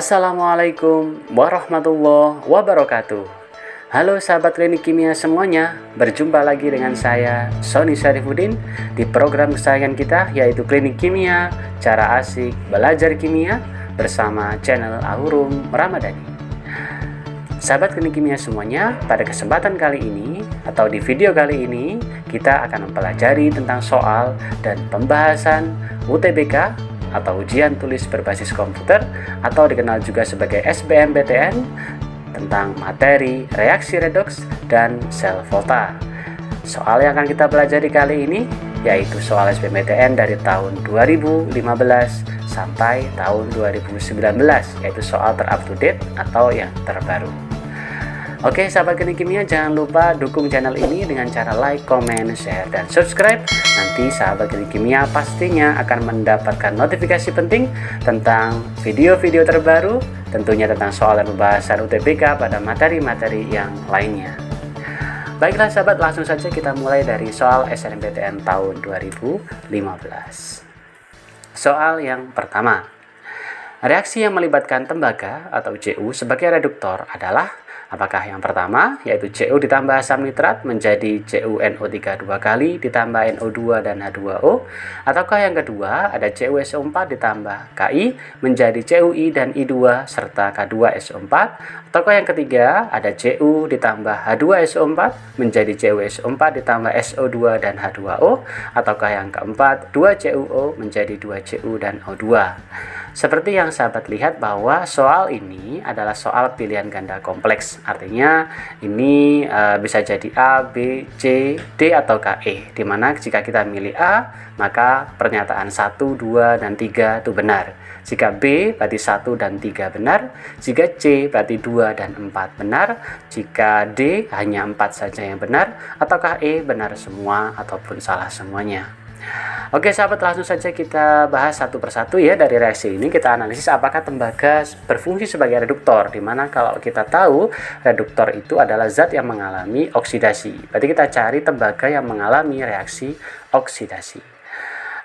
Assalamualaikum warahmatullahi wabarakatuh. Halo sahabat klinik kimia semuanya, berjumpa lagi dengan saya Sony Syarifuddin di program kesayangan kita, yaitu Klinik Kimia Cara Asik Belajar Kimia bersama channel Aurum Ramadhani. Sahabat klinik kimia semuanya, pada kesempatan kali ini atau di video kali ini kita akan mempelajari tentang soal dan pembahasan UTBK atau ujian tulis berbasis komputer atau dikenal juga sebagai SBMPTN tentang materi reaksi redoks dan sel volta. Soal yang akan kita pelajari kali ini yaitu soal SBMPTN dari tahun 2015 sampai tahun 2019, yaitu soal ter-up to date atau yang terbaru. Oke sahabat klinik kimia, jangan lupa dukung channel ini dengan cara like, comment, share, dan subscribe. Nanti sahabat klinik kimia pastinya akan mendapatkan notifikasi penting tentang video-video terbaru, tentunya tentang soal dan pembahasan UTBK pada materi-materi yang lainnya. Baiklah sahabat, langsung saja kita mulai dari soal SNMPTN tahun 2015. Soal yang pertama, reaksi yang melibatkan tembaga atau Cu sebagai reduktor adalah apakah yang pertama, yaitu Cu ditambah asam nitrat menjadi CuNO3 dua kali ditambah NO2 dan H2O, ataukah yang kedua ada CuSO4 ditambah Ki menjadi CuI dan I2 serta K2SO4, ataukah yang ketiga ada Cu ditambah H2SO4 menjadi CuSO4 ditambah SO2 dan H2O, ataukah yang keempat 2CuO menjadi 2Cu dan O2. Seperti yang sahabat lihat bahwa soal ini adalah soal pilihan ganda kompleks. Artinya ini bisa jadi A, B, C, D atau KE. Dimana jika kita milih A, maka pernyataan 1, 2, dan 3 itu benar. Jika B berarti 1 dan 3 benar. Jika C berarti 2 dan 4 benar. Jika D hanya 4 saja yang benar. Ataukah E benar semua ataupun salah semuanya. Oke sahabat, langsung saja kita bahas satu persatu ya. Dari reaksi ini kita analisis apakah tembaga berfungsi sebagai reduktor, dimana kalau kita tahu reduktor itu adalah zat yang mengalami oksidasi. Berarti kita cari tembaga yang mengalami reaksi oksidasi.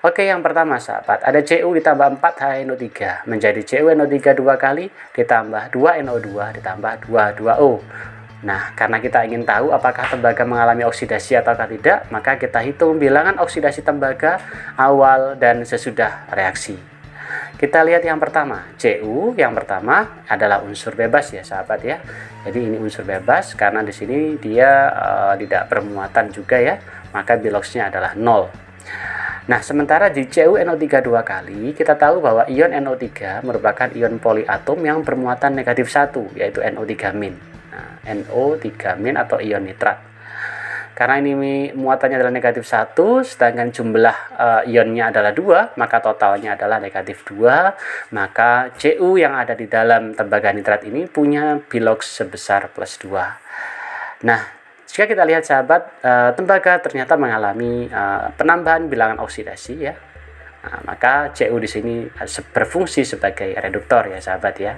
Oke, yang pertama sahabat, ada Cu ditambah 4HNO3 menjadi CuNO3 dua kali ditambah 2NO2 ditambah 2H2O. Nah, karena kita ingin tahu apakah tembaga mengalami oksidasi atau tidak, maka kita hitung bilangan oksidasi tembaga awal dan sesudah reaksi. Kita lihat yang pertama, Cu yang pertama adalah unsur bebas ya sahabat ya. Jadi ini unsur bebas karena di sini dia tidak bermuatan juga ya, maka biloxnya adalah 0. Nah, sementara di CuNO3 dua kali, kita tahu bahwa ion NO3 merupakan ion poliatom yang bermuatan negatif 1, yaitu NO3-. NO3- atau ion nitrat. Karena ini muatannya adalah negatif 1, sedangkan jumlah ionnya adalah 2, maka totalnya adalah negatif 2. Maka Cu yang ada di dalam tembaga nitrat ini punya bilox sebesar plus 2. Nah, jika kita lihat sahabat, tembaga ternyata mengalami penambahan bilangan oksidasi ya. Nah, maka Cu di sini berfungsi sebagai reduktor ya sahabat ya.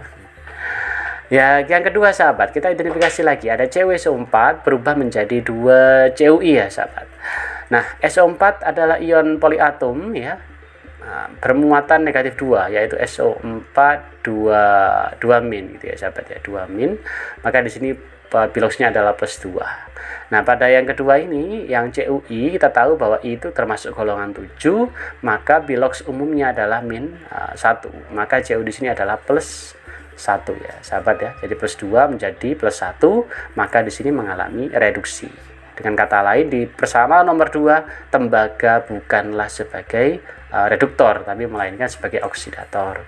Ya, yang kedua sahabat, kita identifikasi lagi, ada CuSO4 berubah menjadi 2 CuI ya sahabat. Nah, SO4 adalah ion poliatom ya, bermuatan negatif 2, yaitu SO4 2 min gitu ya sahabat ya, 2 min. Maka di sini biloxnya adalah plus 2. Nah, pada yang kedua ini, yang CuI, kita tahu bahwa I itu termasuk golongan 7, maka bilox umumnya adalah min 1. Maka Cu di sini adalah plus 1 ya sahabat ya. Jadi plus 2 menjadi plus 1, maka di sini mengalami reduksi. Dengan kata lain, di persamaan nomor 2, tembaga bukanlah sebagai reduktor, tapi melainkan sebagai oksidator.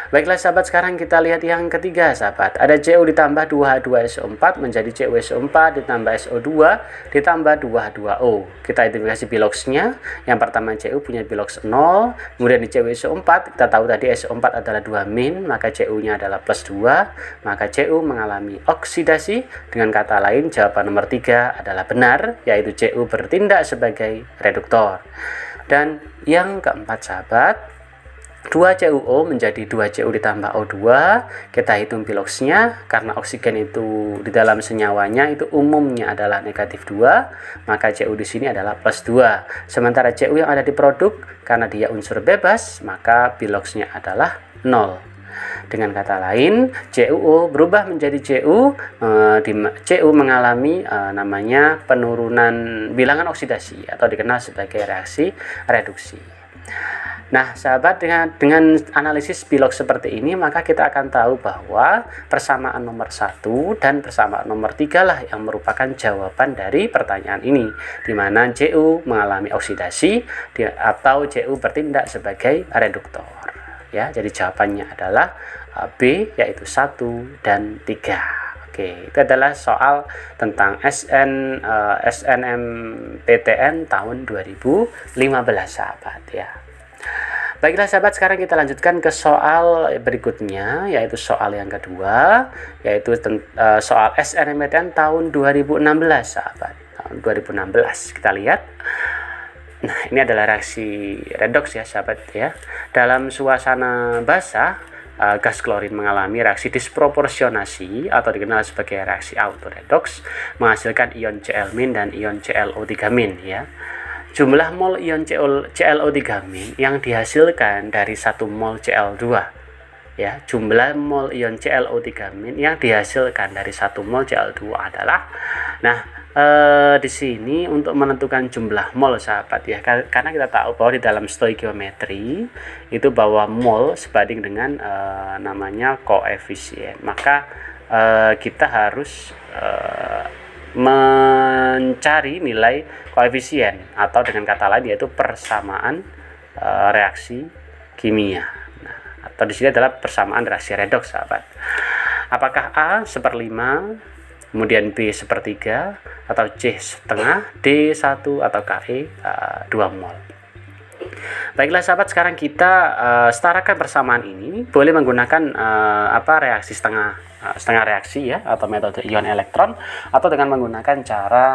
Baiklah sahabat, sekarang kita lihat yang ketiga sahabat. Ada Cu ditambah 2H2SO4 menjadi CuSO4 ditambah SO2 ditambah 2H2O. Kita identifikasi biloxnya. Yang pertama Cu punya bilox 0. Kemudian di CuSO4 kita tahu tadi SO4 adalah 2 min, maka Cu-nya adalah plus 2. Maka Cu mengalami oksidasi. Dengan kata lain, jawaban nomor 3 adalah benar, yaitu Cu bertindak sebagai reduktor. Dan yang keempat sahabat, 2CuO menjadi 2Cu ditambah O2. Kita hitung biloxnya, karena oksigen itu di dalam senyawanya itu umumnya adalah negatif 2, maka Cu di sini adalah plus 2. Sementara Cu yang ada di produk, karena dia unsur bebas, maka biloxnya adalah 0. Dengan kata lain, CuO berubah menjadi Cu, Cu mengalami namanya penurunan bilangan oksidasi atau dikenal sebagai reaksi reduksi. Nah, sahabat, dengan analisis Bilog seperti ini, maka kita akan tahu bahwa persamaan nomor 1 dan persamaan nomor 3 lah yang merupakan jawaban dari pertanyaan ini, di mana Cu mengalami oksidasi atau Cu bertindak sebagai reduktor. Ya, jadi jawabannya adalah B, yaitu 1 dan 3. Oke, itu adalah soal tentang SNMPTN tahun 2015, sahabat ya. Baiklah sahabat, sekarang kita lanjutkan ke soal berikutnya, yaitu soal yang kedua, yaitu soal SNMPTN tahun 2016, sahabat. Tahun 2016, kita lihat. Nah, ini adalah reaksi redoks ya, sahabat ya. Dalam suasana basah, gas klorin mengalami reaksi disproporsionasi atau dikenal sebagai reaksi autoredoks, menghasilkan ion Cl- dan ion ClO3- ya. Jumlah mol ion ClO3- yang dihasilkan dari 1 mol Cl2, ya, jumlah mol ion ClO3- yang dihasilkan dari 1 mol Cl2 adalah, nah, di sini untuk menentukan jumlah mol, sahabat ya, karena kita tahu bahwa di dalam stoikiometri itu bahwa mol sebanding dengan namanya koefisien, maka kita harus mencari nilai koefisien atau dengan kata lain yaitu persamaan reaksi kimia. Nah, atau di sini adalah persamaan reaksi redoks, sahabat. Apakah A 1/5, kemudian B 1/3, atau C setengah, D 1, atau KE 2 mol. Baiklah sahabat, sekarang kita setarakan persamaan ini. Boleh menggunakan reaksi setengah reaksi ya, atau metode ion elektron, atau dengan menggunakan cara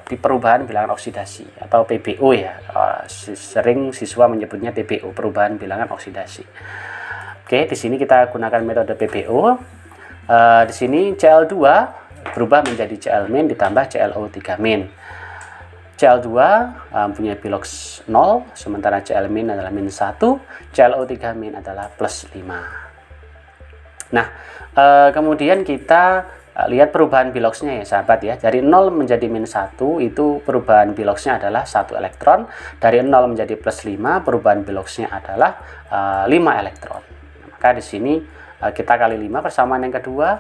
di perubahan bilangan oksidasi atau PBO ya. Sering siswa menyebutnya PBO, perubahan bilangan oksidasi. Oke, di sini kita gunakan metode PBO. Di sini Cl2 berubah menjadi Cl- ditambah ClO3-. Cl2 punya Bilog 0, sementara Cl- adalah -1, ClO3- adalah +5. Nah, kemudian kita lihat perubahan Bilogsnya ya, sahabat ya. Dari 0 menjadi -1 itu perubahan Bilogsnya adalah 1 elektron. Dari 0 menjadi +5 perubahan Bilogsnya adalah 5 elektron. Maka di sini kita kali 5 persamaan yang kedua.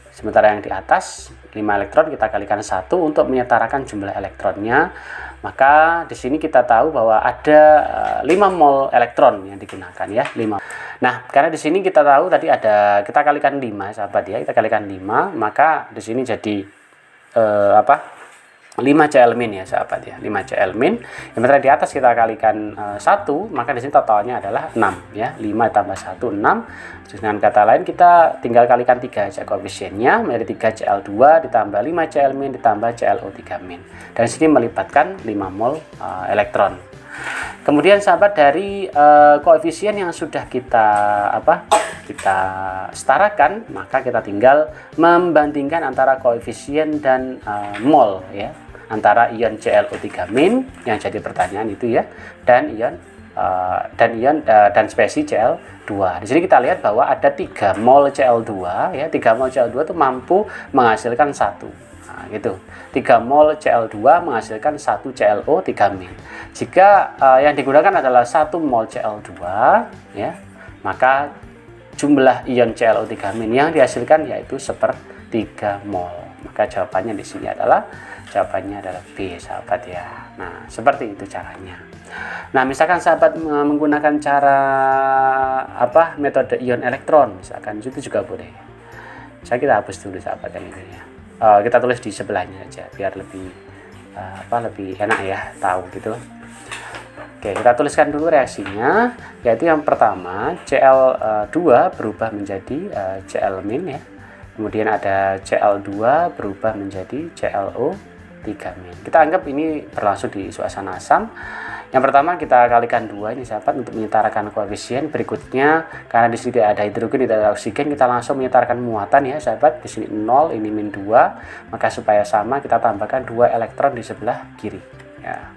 Sementara yang di atas 5 elektron kita kalikan 1 untuk menyetarakan jumlah elektronnya. Maka di sini kita tahu bahwa ada 5 mol elektron yang digunakan ya, 5. Nah, karena di sini kita tahu tadi ada, kita kalikan 5 sahabat ya, kita kalikan 5, maka di sini jadi 5 Cl- ya sahabat ya, 5 Cl-. Sementara di atas kita kalikan 1, maka di sini totalnya adalah 6 ya, 5 tambah 1 6. Dengan kata lain kita tinggal kalikan 3 aja koefisiennya, menjadi 3 Cl2 ditambah 5 Cl- ditambah ClO3-. Dan di sini melibatkan 5 mol elektron. Kemudian sahabat, dari koefisien yang sudah kita setarakan, maka kita tinggal membandingkan antara koefisien dan mol ya, antara ion ClO3- yang jadi pertanyaan itu ya, dan spesi Cl2. Di sini kita lihat bahwa ada 3 mol Cl2 ya, 3 mol Cl2 itu mampu menghasilkan 1. Nah, gitu. 3 mol Cl2 menghasilkan 1 ClO3-. Jika yang digunakan adalah 1 mol Cl2 ya, maka jumlah ion ClO3- yang dihasilkan yaitu 1/3 mol. Maka jawabannya di sini adalah B, sahabat ya. Nah, seperti itu caranya. Nah, misalkan sahabat menggunakan cara metode ion elektron, misalkan itu juga boleh. Kita hapus dulu sahabat yang ini ya. Kita tulis di sebelahnya aja biar lebih lebih enak ya tahu gitu. Oke, kita tuliskan dulu reaksinya, yaitu yang pertama Cl2 berubah menjadi Cl- ya. Kemudian ada Cl2 berubah menjadi ClO3-. Kita anggap ini berlangsung di suasana asam. Yang pertama kita kalikan 2 ini sahabat untuk menyetarakan koefisien. Berikutnya karena di sini tidak ada hidrogen, tidak ada oksigen, kita langsung menyetarakan muatan ya sahabat. Di sini 0, ini -2, maka supaya sama kita tambahkan 2 elektron di sebelah kiri ya.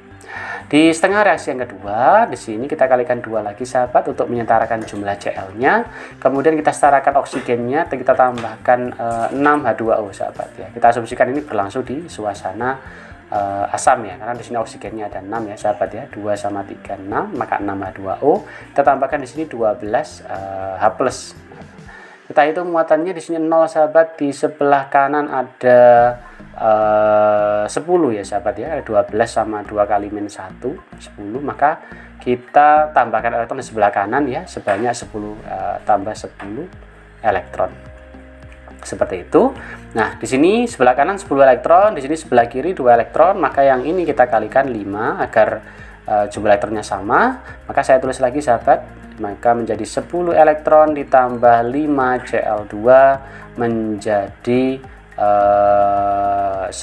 Di setengah reaksi yang kedua, di sini kita kalikan 2 lagi sahabat untuk menyetarakan jumlah Cl-nya. Kemudian kita setarakan oksigennya, kita tambahkan 6H2O sahabat ya. Kita asumsikan ini berlangsung di suasana asam ya, karena di sini oksigennya ada 6 ya sahabat ya. 2 sama 3 6, maka 6H2O. Kita tambahkan di sini 12 H+. Kita hitung muatannya di sini 0 sahabat, di sebelah kanan ada 10 ya sahabat ya. 12 sama 2 kali min 1 10, maka kita tambahkan elektron di sebelah kanan ya sebanyak 10 tambah 10 elektron. Seperti itu. Nah, di sini sebelah kanan 10 elektron, di sini sebelah kiri 2 elektron, maka yang ini kita kalikan 5 agar jumlah elektronnya sama. Maka saya tulis lagi sahabat, maka menjadi 10 elektron ditambah 5 Cl2 menjadi 10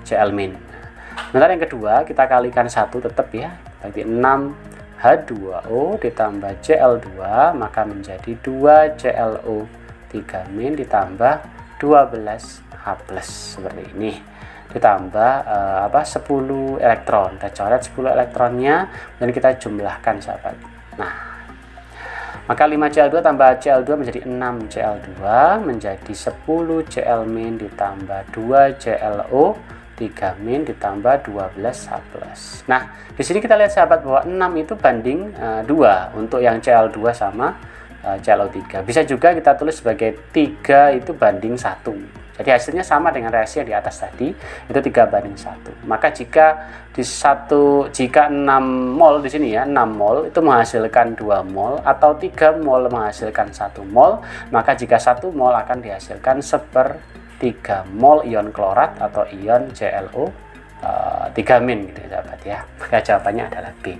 Cl-. Sementara yang kedua kita kalikan 1 tetap ya, berarti 6H2O ditambah Cl2 maka menjadi 2 ClO3- ditambah 12H+ seperti ini. Ditambah 10 elektron, kita coret 10 elektronnya dan kita jumlahkan sahabat. Nah, maka 5Cl2 tambah Cl2 menjadi 6 Cl2 menjadi 10 Cl- ditambah 2 ClO3- ditambah 12H+. Nah, di sini kita lihat sahabat bahwa 6 itu banding 2 untuk yang Cl2 sama ClO3. Bisa juga kita tulis sebagai 3 itu banding 1. Jadi hasilnya sama dengan reaksi yang di atas tadi, itu 3 banding 1. Maka jika 6 mol di sini ya, 6 mol itu menghasilkan 2 mol atau 3 mol menghasilkan 1 mol, maka jika 1 mol akan dihasilkan 1/3 mol ion klorat atau ion ClO3- gitu ya sahabat ya. Maka jawabannya adalah B.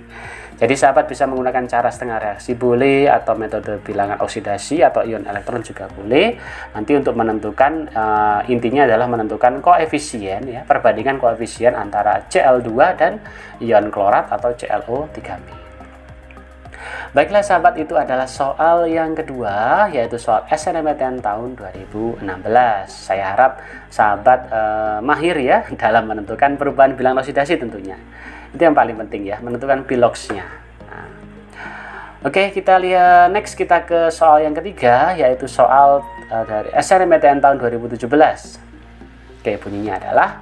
Jadi sahabat bisa menggunakan cara setengah reaksi boleh, atau metode bilangan oksidasi atau ion elektron juga boleh. Nanti untuk menentukan intinya adalah menentukan koefisien ya, perbandingan koefisien antara Cl2 dan ion klorat atau ClO3-. Baiklah sahabat, itu adalah soal yang kedua, yaitu soal SNMPTN tahun 2016. Saya harap sahabat mahir ya dalam menentukan perubahan bilangan oksidasi tentunya. Itu yang paling penting ya, menentukan biloxnya. Nah, oke, kita lihat next, kita ke soal yang ketiga, yaitu soal dari SNMPTN tahun 2017. Oke, bunyinya adalah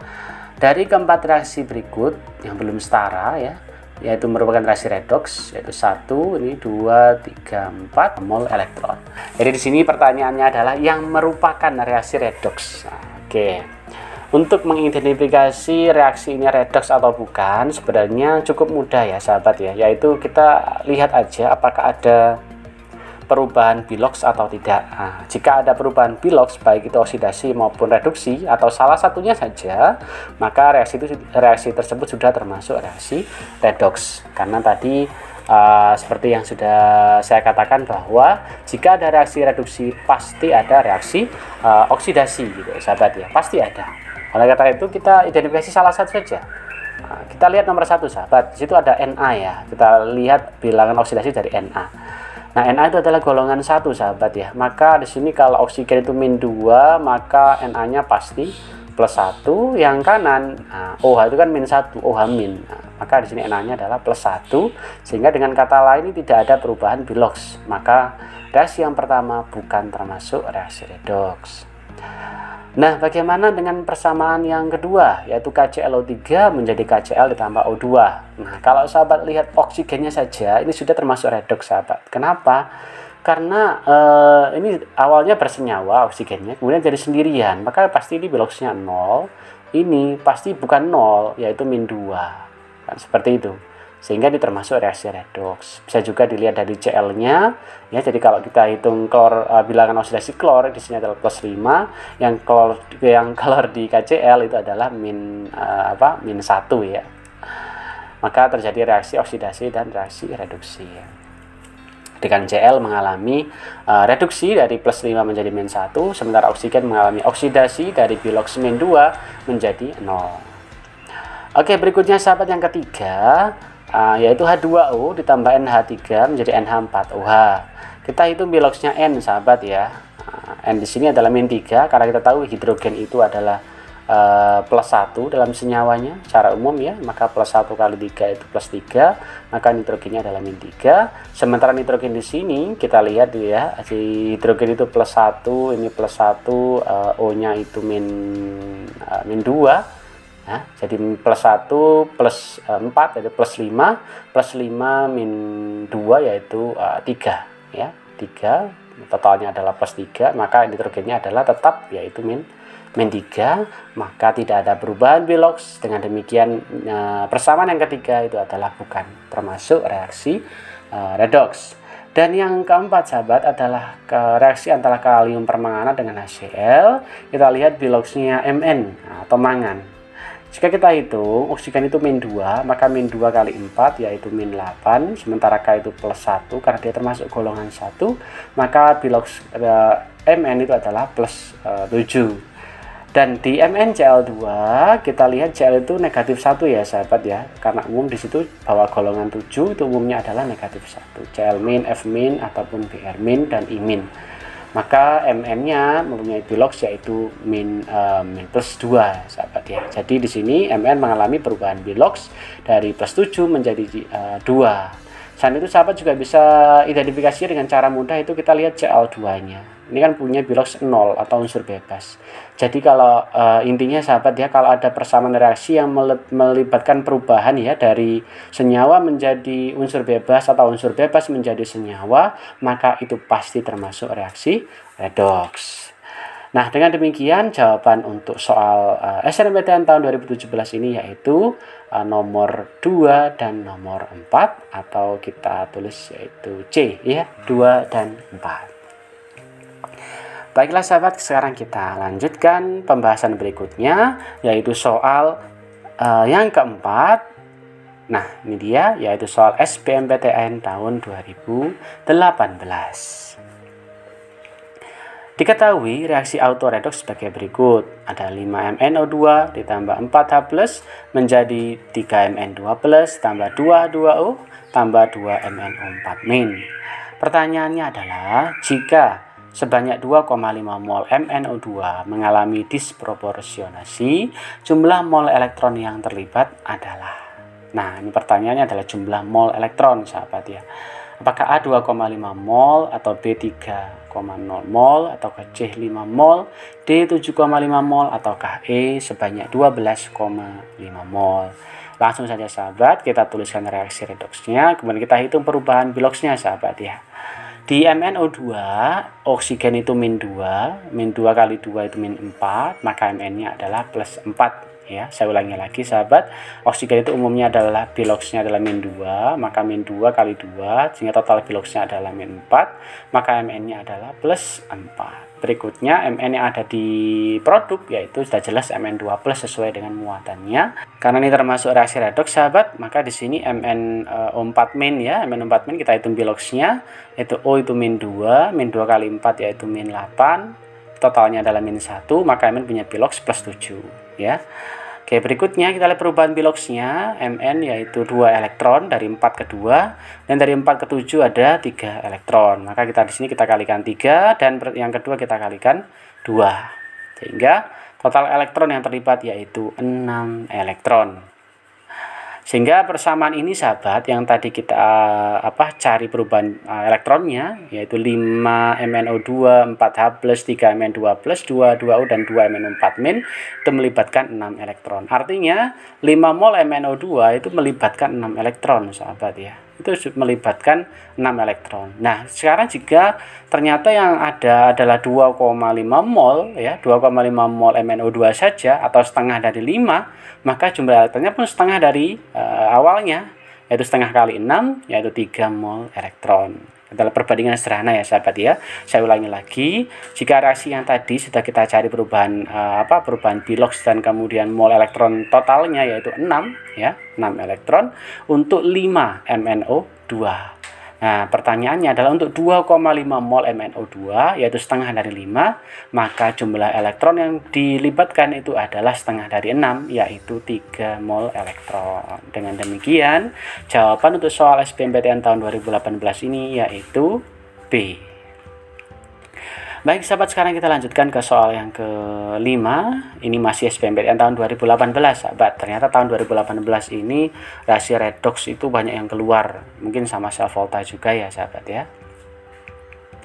dari keempat reaksi berikut yang belum setara ya, yaitu merupakan reaksi redoks, yaitu 1, ini 2, 3, 4 mol elektron. Jadi di sini pertanyaannya adalah yang merupakan reaksi redoks. Nah, oke. Untuk mengidentifikasi reaksi ini redoks atau bukan sebenarnya cukup mudah ya sahabat ya, yaitu kita lihat aja apakah ada perubahan bilox atau tidak. Nah, jika ada perubahan bilox baik itu oksidasi maupun reduksi atau salah satunya saja, maka reaksi tersebut sudah termasuk reaksi redoks. Karena tadi seperti yang sudah saya katakan bahwa jika ada reaksi reduksi pasti ada reaksi oksidasi gitu sahabat ya, pasti ada. Oleh kata itu kita identifikasi salah satu saja. Nah, kita lihat nomor 1 sahabat, di situ ada Na ya. Kita lihat bilangan oksidasi dari Na. Nah, Na itu adalah golongan 1 sahabat ya. Maka di sini kalau oksigen itu -2, maka Na-nya pasti +1. Yang kanan OH itu kan -1, OH-. Nah, maka di sini Na-nya adalah +1. Sehingga dengan kata lain ini tidak ada perubahan bilox. Maka reaksi yang pertama bukan termasuk reaksi redoks. Nah, bagaimana dengan persamaan yang kedua, yaitu KClO3 menjadi KCl ditambah O2. Nah, kalau sahabat lihat oksigennya saja, ini sudah termasuk redoks sahabat. Kenapa? Karena ini awalnya bersenyawa oksigennya, kemudian jadi sendirian, maka pasti ini biloxnya 0, ini pasti bukan 0, yaitu -2. Kan seperti itu. Sehingga ini termasuk reaksi redoks. Bisa juga dilihat dari Cl-nya ya. Jadi kalau kita hitung bilangan oksidasi klor di sini adalah +5, yang klor di KCl itu adalah -1 ya. Maka terjadi reaksi oksidasi dan reaksi reduksi. Dengan Cl mengalami reduksi dari +5 menjadi -1, sementara oksigen mengalami oksidasi dari bilox -2 menjadi 0. Oke, berikutnya sahabat yang ketiga, yaitu H2O ditambah NH3 menjadi NH4OH. Kita hitung biloxnya N sahabat ya. N di sini adalah -3 karena kita tahu hidrogen itu adalah plus 1 dalam senyawanya secara umum ya, maka plus 1 kali 3 itu plus 3, maka nitrogennya adalah min 3. Sementara nitrogen di sini kita lihat ya, si hidrogen itu plus 1, ini plus 1, O-nya itu min 2. Nah, jadi plus 1 plus 4 yaitu plus 5, plus 5 min 2 yaitu 3 ya, 3, totalnya adalah plus 3, maka nitrogennya adalah tetap yaitu min 3, maka tidak ada perubahan Bilox. Dengan demikian persamaan yang ketiga itu adalah bukan termasuk reaksi redoks. Dan yang keempat sahabat adalah reaksi antara kalium permanganat dengan HCl. Kita lihat Biloxnya Mn atau mangan. Jika kita hitung oksigen itu min 2, maka min 2 kali 4 yaitu min 8, sementara K itu plus 1 karena dia termasuk golongan 1, maka Bilox Mn itu adalah plus 7. Dan di MnCl2 kita lihat Cl itu negatif 1 ya sahabat ya, karena umum di situ bahwa golongan 7 itu umumnya adalah negatif 1, Cl min, F min ataupun Br min dan I min. Maka Mn-nya mempunyai Bilox yaitu min plus 2 sahabat ya. Jadi di sini Mn mengalami perubahan Bilox dari plus 7 menjadi 2. Selain itu sahabat juga bisa identifikasi dengan cara mudah, itu kita lihat Cl2-nya. Ini kan punya Bilox 0 atau unsur bebas. Jadi kalau intinya sahabat ya, kalau ada persamaan reaksi yang melibatkan perubahan ya dari senyawa menjadi unsur bebas atau unsur bebas menjadi senyawa, maka itu pasti termasuk reaksi redoks. Nah, dengan demikian jawaban untuk soal SNMPTN tahun 2017 ini yaitu nomor 2 dan nomor 4, atau kita tulis yaitu C ya, 2 dan 4. Baiklah sahabat, sekarang kita lanjutkan pembahasan berikutnya yaitu soal yang keempat. Nah, ini dia yaitu soal SBMPTN tahun 2018. Diketahui reaksi autoredoks sebagai berikut. Ada 5MnO2 ditambah 4H+ menjadi 3Mn2+ tambah 2H2O tambah 2MnO4-. Pertanyaannya adalah jika sebanyak 2,5 mol MnO2 mengalami disproporsionasi, jumlah mol elektron yang terlibat adalah. Nah, ini pertanyaannya adalah jumlah mol elektron sahabat ya. Apakah A 2,5 mol atau B 3,0 mol ataukah C 5 mol, D 7,5 mol ataukah E sebanyak 12,5 mol. Langsung saja sahabat kita tuliskan reaksi redoksnya, kemudian kita hitung perubahan Biloxnya sahabat ya. Di MnO2 oksigen itu min 2, min 2 kali 2 itu min 4, maka Mn-nya adalah plus 4 ya. Saya ulangi lagi sahabat, oksigen itu umumnya adalah Biloxnya adalah min 2, maka min 2 kali 2 sehingga total Biloxnya adalah min 4, maka Mn-nya adalah plus 4. Berikutnya Mn yang ada di produk yaitu sudah jelas Mn2+ sesuai dengan muatannya. Karena ini termasuk reaksi redoks sahabat, maka di sini MnO4- ya, MnO4- kita hitung Biloxnya yaitu O itu min 2, min 2 kali 4 yaitu min 8, totalnya adalah min 1, maka Mn punya Bilox plus 7 ya. Oke, berikutnya kita lihat perubahan Biloxnya. Mn yaitu 2 elektron dari 4 ke 2, dan dari 4 ke 7 ada 3 elektron. Maka kita di sini kita kalikan 3 dan yang kedua kita kalikan 2. Sehingga total elektron yang terlibat yaitu 6 elektron. Sehingga persamaan ini sahabat yang tadi kita cari perubahan elektronnya yaitu 5 MnO2, 4H+, 3 Mn2+, 2O dan 2 MnO4- itu melibatkan 6 elektron. Artinya 5 mol MnO2 itu melibatkan 6 elektron sahabat ya. Itu melibatkan 6 elektron. Nah, sekarang jika ternyata yang ada adalah 2,5 mol ya, 2,5 mol MnO2 saja atau setengah dari 5, maka jumlah elektronnya pun setengah dari awalnya, yaitu setengah kali 6 yaitu 3 mol elektron. Adalah perbandingan sederhana ya sahabat ya. Saya ulangi lagi, jika reaksi yang tadi sudah kita cari perubahan perubahan Bilox dan kemudian mol elektron totalnya yaitu 6 ya, 6 elektron untuk 5 MnO2. Nah, pertanyaannya adalah untuk 2,5 mol MnO2 yaitu setengah dari 5, maka jumlah elektron yang dilibatkan itu adalah setengah dari 6 yaitu 3 mol elektron. Dengan demikian, jawaban untuk soal SBMPTN tahun 2018 ini yaitu B. Baik sahabat, sekarang kita lanjutkan ke soal yang kelima. Ini masih SBMPTN tahun 2018 sahabat. Ternyata tahun 2018 ini rasio redoks itu banyak yang keluar. Mungkin sama sel volta juga ya sahabat ya.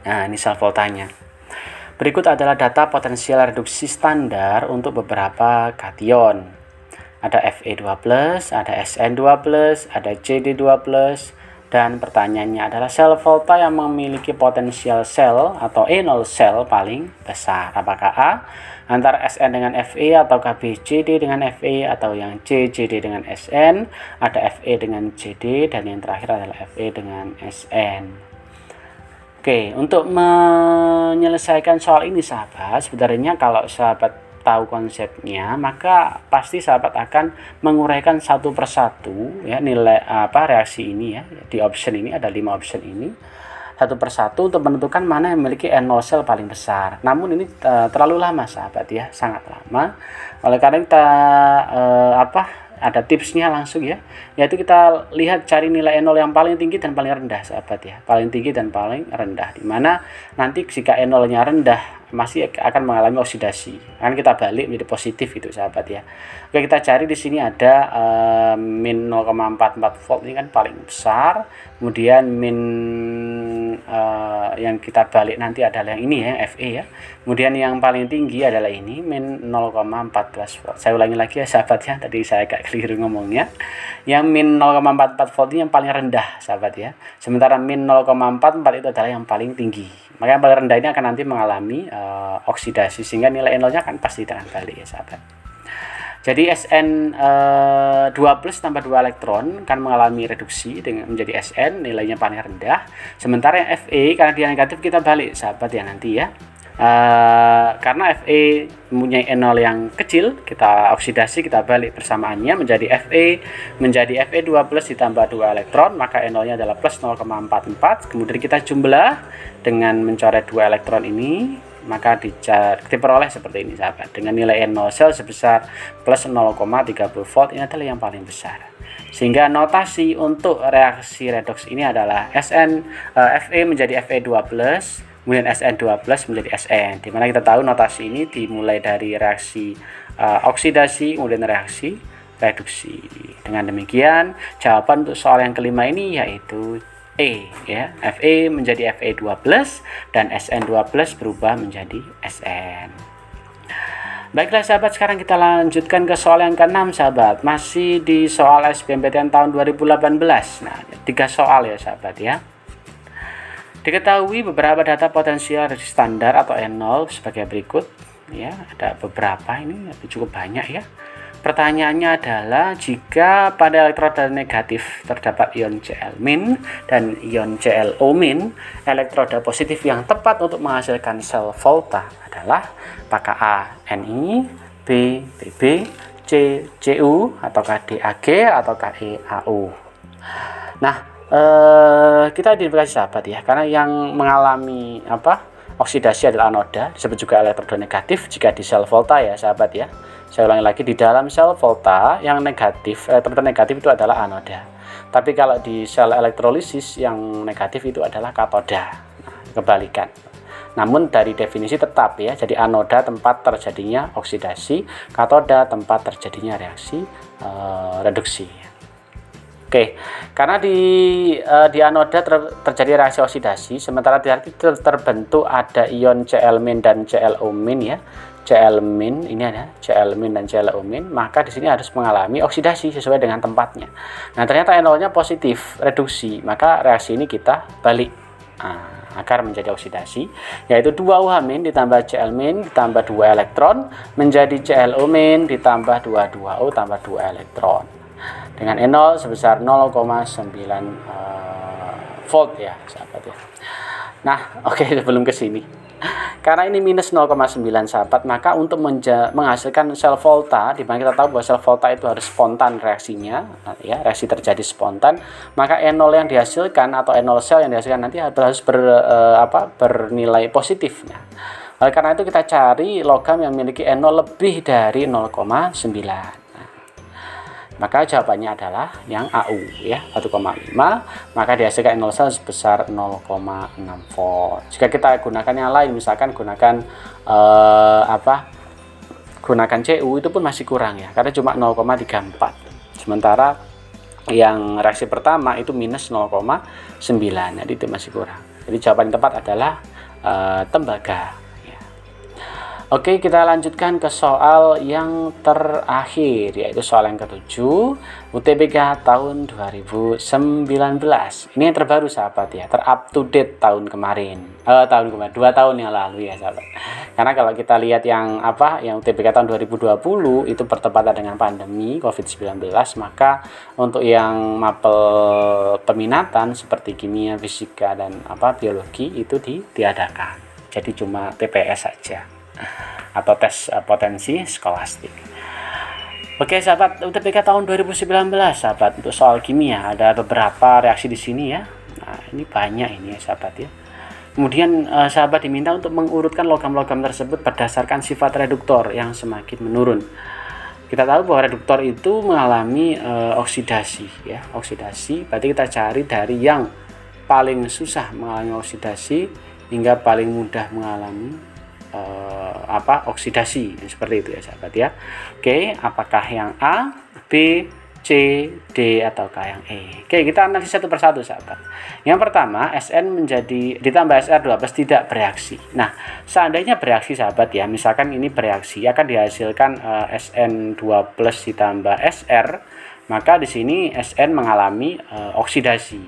Nah ini sel voltanya. Berikut adalah data potensial reduksi standar untuk beberapa kation. Ada Fe2+, ada Sn2+, ada CD2+, dan pertanyaannya adalah sel volta yang memiliki potensial sel atau E0 sel paling besar. Apakah A antara Sn dengan Fe, atau B CD dengan Fe, atau yang C CD dengan Sn, ada Fe dengan CD, dan yang terakhir adalah Fe dengan Sn. Oke, untuk menyelesaikan soal ini sahabat, sebenarnya kalau sahabat tahu konsepnya, maka pasti sahabat akan menguraikan satu persatu ya nilai reaksi ini ya. Di option ini ada 5 option ini, satu persatu untuk menentukan mana yang memiliki N0 sel paling besar. Namun ini terlalu lama sahabat ya, sangat lama. Oleh karena kita ada tipsnya langsung ya, yaitu kita lihat cari nilai N0 yang paling tinggi dan paling rendah sahabat ya, paling tinggi dan paling rendah, dimana nanti jika N0 nya rendah masih akan mengalami oksidasi, kan kita balik menjadi positif itu sahabat ya. Oke, kita cari di sini ada min 0,44 volt, ini kan paling besar. Kemudian min yang kita balik nanti adalah yang ini ya, Fe ya. Kemudian yang paling tinggi adalah ini min 0,14 volt. Saya ulangi lagi ya sahabat ya, tadi saya agak keliru ngomongnya. Yang min 0,44 volt ini yang paling rendah sahabat ya. Sementara min 0,44 itu adalah yang paling tinggi. Maka yang paling rendah ini akan nanti mengalami oksidasi, sehingga nilai N0 nya akan pasti akan balik ya sahabat. Jadi Sn2+ tambah 2 elektron kan mengalami reduksi dengan menjadi Sn, nilainya paling rendah. Sementara yang Fe karena dia negatif kita balik sahabat ya nanti ya. Karena Fe mempunyai N0 yang kecil, kita oksidasi, kita balik persamaannya menjadi Fe menjadi Fe2+ ditambah 2 elektron, maka N0 nya adalah plus 0,44. Kemudian kita jumlah dengan mencoret 2 elektron ini, maka diperoleh seperti ini sahabat, dengan nilai N0 sel sebesar plus 0,30 volt. Ini adalah yang paling besar, sehingga notasi untuk reaksi redoks ini adalah Fe menjadi Fe2+, kemudian Sn2+ menjadi Sn, dimana kita tahu notasi ini dimulai dari reaksi oksidasi kemudian reaksi reduksi. Dengan demikian jawaban untuk soal yang kelima ini yaitu E ya, Fe menjadi Fe2+ dan Sn2+ berubah menjadi Sn. Baiklah sahabat, sekarang kita lanjutkan ke soal yang ke-6 sahabat. Masih di soal SBMPTN tahun 2018. Nah, 3 soal ya sahabat ya. Diketahui beberapa data potensial reduksi standar atau N0 sebagai berikut ya. Ada beberapa, ini cukup banyak ya. Pertanyaannya adalah jika pada elektroda negatif terdapat ion Cl- dan ion ClO-, elektroda positif yang tepat untuk menghasilkan sel volta adalah apakah A Ni, B Bb, C Cu, ataukah DAg, ataukah E AO. Nah, kita identifikasi sahabat ya, karena yang mengalami oksidasi adalah anoda, disebut juga elektroda negatif jika di sel volta ya sahabat ya. Saya ulangi lagi, di dalam sel volta yang negatif, elektroda negatif itu adalah anoda. Tapi kalau di sel elektrolisis yang negatif itu adalah katoda. Nah, kebalikan. Namun dari definisi tetap ya, jadi anoda tempat terjadinya oksidasi, katoda tempat terjadinya reaksi reduksi. Oke, karena di anoda terjadi reaksi oksidasi, sementara di terbentuk ada ion Cl- dan ClO- ya. Cl- ini ada Cl- dan ClO-, maka di sini harus mengalami oksidasi sesuai dengan tempatnya. Nah, ternyata N0-nya positif, reduksi, maka reaksi ini kita balik agar menjadi oksidasi, yaitu 2OH- ditambah Cl- ditambah 2 elektron menjadi ClO- ditambah 2O tambah 2 elektron dengan N0 sebesar 0,9 volt ya sahabat ya. Nah, oke, sebelum ke sini, karena ini minus 0,9 sahabat, maka untuk menghasilkan sel volta, di mana kita tahu bahwa sel volta itu harus spontan reaksinya ya, reaksi terjadi spontan, maka N0 yang dihasilkan atau N0 sel yang dihasilkan nanti harus bernilai positif. Nah, oleh karena itu kita cari logam yang memiliki N0 lebih dari 0,9. Maka jawabannya adalah yang AU ya, 1,5, maka dihasilkan NO sel sebesar 0,6 volt. Jika kita gunakan yang lain, misalkan gunakan gunakan CU, itu pun masih kurang ya, karena cuma 0,34. Sementara yang reaksi pertama itu minus 0,9, jadi itu masih kurang. Jadi jawaban yang tepat adalah tembaga. Oke, kita lanjutkan ke soal yang terakhir, yaitu soal yang ke-7 UTBK tahun 2019. Ini yang terbaru sahabat ya, ter-up to date tahun kemarin. 2 tahun yang lalu ya sahabat. Karena kalau kita lihat yang UTBK tahun 2020 itu bertepatan dengan pandemi COVID-19, maka untuk yang mapel peminatan seperti kimia, fisika dan biologi itu diadakan. Jadi cuma TPS saja, atau tes potensi skolastik. Oke sahabat, UTBK tahun 2019 sahabat, untuk soal kimia ada beberapa reaksi di sini ya. Nah, ini banyak ini ya sahabat ya. Kemudian sahabat diminta untuk mengurutkan logam-logam tersebut berdasarkan sifat reduktor yang semakin menurun. Kita tahu bahwa reduktor itu mengalami oksidasi ya. Oksidasi berarti kita cari dari yang paling susah mengalami oksidasi hingga paling mudah mengalami oksidasi, seperti itu ya sahabat ya. Oke, apakah yang A, B, C, D, ataukah yang E? Oke, kita analisis satu persatu sahabat. Yang pertama, SN ditambah SR12 tidak bereaksi. Nah, seandainya bereaksi sahabat ya, misalkan ini bereaksi akan dihasilkan SN2 plus ditambah SR, maka di sini SN mengalami oksidasi.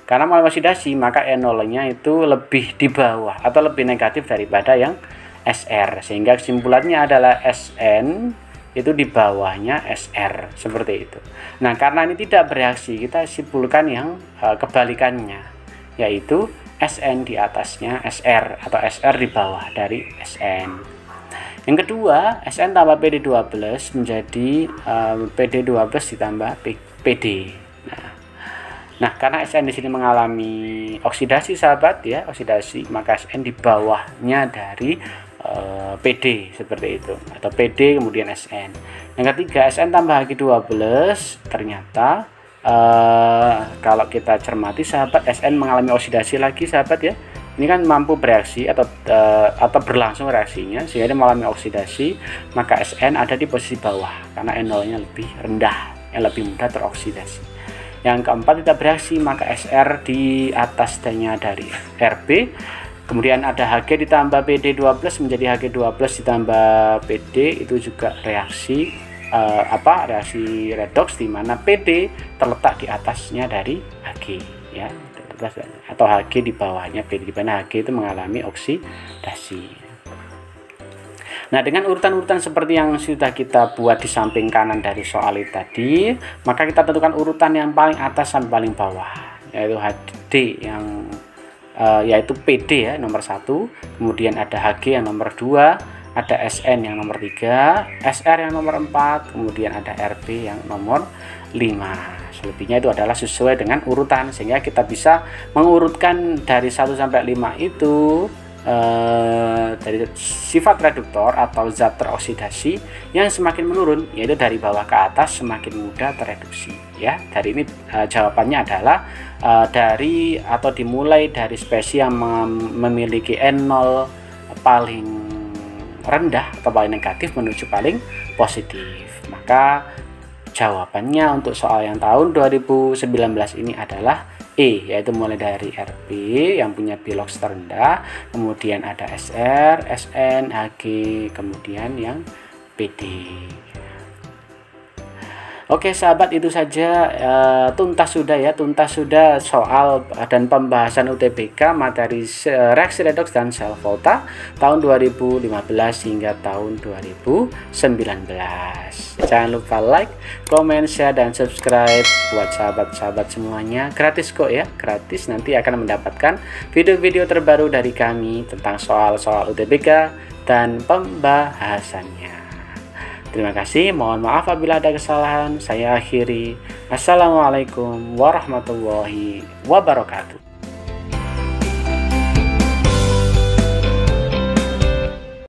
Karena mengalami oksidasi, maka NO-nya itu lebih di bawah atau lebih negatif daripada yang SR, sehingga kesimpulannya adalah SN itu di bawahnya SR, seperti itu. Nah, karena ini tidak bereaksi, kita simpulkan yang kebalikannya, yaitu SN di atasnya SR atau SR di bawah dari SN. Yang kedua, SN tambah PD12 menjadi PD12 ditambah PD. Nah, karena SN di sini mengalami oksidasi sahabat ya, oksidasi, maka SN di bawahnya dari PD, seperti itu, atau PD kemudian SN. Yang ketiga, SN tambah Hg12 ternyata kalau kita cermati sahabat, SN mengalami oksidasi lagi sahabat ya. Ini kan mampu bereaksi atau berlangsung reaksinya sehingga dia mengalami oksidasi, maka SN ada di posisi bawah karena NO-nya lebih rendah, yang lebih mudah teroksidasi. Yang keempat, tidak bereaksi, maka SR di atasnya dari RB. Kemudian ada Hg ditambah PD12 menjadi Hg12 ditambah PD, itu juga reaksi reaksi redoks, di mana PD terletak di atasnya dari Hg ya, atau Hg di bawahnya PD, di mana Hg itu mengalami oksidasi. Nah, dengan urutan-urutan seperti yang sudah kita buat di samping kanan dari soal itu tadi, maka kita tentukan urutan yang paling atas sampai paling bawah, yaitu HD yaitu PD ya nomor 1, kemudian ada Hg yang nomor 2, ada SN yang nomor 3, SR yang nomor 4, kemudian ada RB yang nomor 5. Selebihnya itu adalah sesuai dengan urutan, sehingga kita bisa mengurutkan dari 1 sampai 5 itu dari sifat reduktor atau zat teroksidasi yang semakin menurun, yaitu dari bawah ke atas semakin mudah tereduksi ya. Dari ini jawabannya adalah dari atau dimulai dari spesies yang memiliki N0 paling rendah atau paling negatif menuju paling positif. Maka jawabannya untuk soal yang tahun 2019 ini adalah E, yaitu mulai dari RB yang punya bilox terendah, kemudian ada SR, SN, Hg, kemudian yang PD. Oke sahabat, itu saja tuntas sudah soal dan pembahasan UTBK materi reaksi redoks dan sel volta tahun 2015 hingga tahun 2019. Jangan lupa like, comment, share, dan subscribe buat sahabat-sahabat semuanya. Gratis kok ya, gratis. Nanti akan mendapatkan video-video terbaru dari kami tentang soal-soal UTBK dan pembahasannya. Terima kasih, mohon maaf apabila ada kesalahan. Saya akhiri. Assalamualaikum warahmatullahi wabarakatuh.